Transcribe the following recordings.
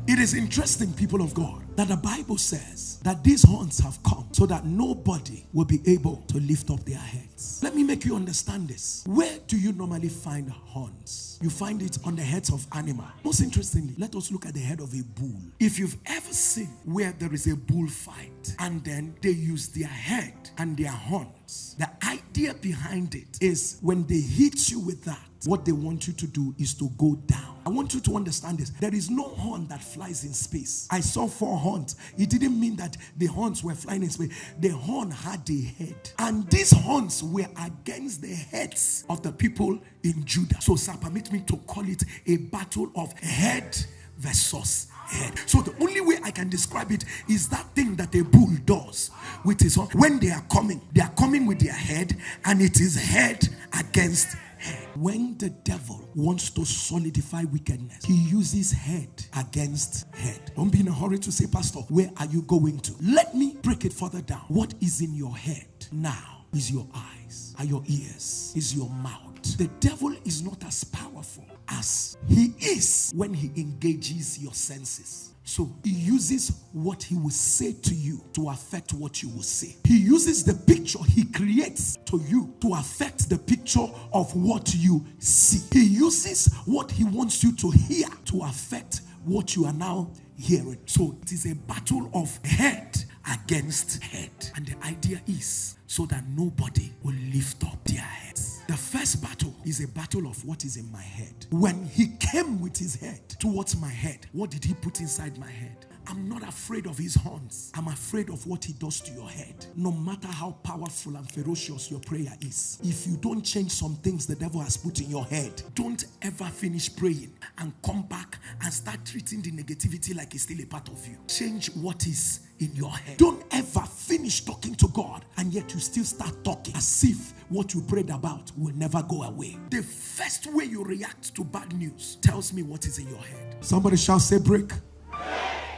It is interesting, people of God, that the Bible says that these horns have come so that nobody will be able to lift up their heads. Let me make you understand this. Where do you normally find horns? You find it on the heads of animals. Most interestingly, let us look at the head of a bull. If you've ever seen where there is a bull fight and then they use their head and their horns, the idea behind it is when they hit you with that, what they want you to do is to go down. I want you to understand this. There is no horn that flies in space. I saw 4 horns. It didn't mean that the horns were flying in space. The horn had a head. And these horns were against the heads of the people in Judah. So, sir, permit me to call it a battle of head versus head. So the only way I can describe it is that thing that a bull does with his horn. When they are coming with their head, and it is head against head. When the devil wants to solidify wickedness, he uses head against head. Don't be in a hurry to say, Pastor, where are you going to? Let me break it further down. What is in your head now is your eyes, are your ears, is your mouth. The devil is not as powerful as he is when he engages your senses. So he uses what he will say to you to affect what you will say. He uses the picture he creates to you to affect the picture of what you see. He uses what he wants you to hear to affect what you are now hearing. So it is a battle of head against head. And the idea is so that nobody will lift up their heads. The first battle is a battle of what is in my head. When he came with his head towards my head, what did he put inside my head? I'm not afraid of his horns. I'm afraid of what he does to your head. No matter how powerful and ferocious your prayer is, if you don't change some things the devil has put in your head, don't ever finish praying and come back and start treating the negativity like it's still a part of you. Change what is in your head. Don't ever finish talking to God and yet you still start talking as if what you prayed about will never go away. The first way you react to bad news tells me what is in your head. Somebody shall say break.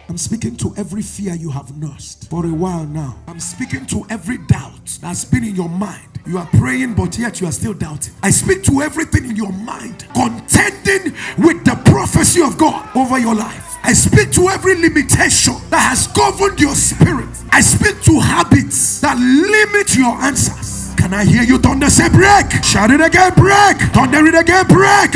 I'm speaking to every fear you have nursed for a while now. I'm speaking to every doubt that's been in your mind. You are praying, but yet you are still doubting. I speak to everything in your mind contending with the prophecy of God over your life. I speak to every limitation that has governed your spirit. I speak to habits that limit your answers. Can I hear you thunder say break? Shout it again, break. Thunder it again, break.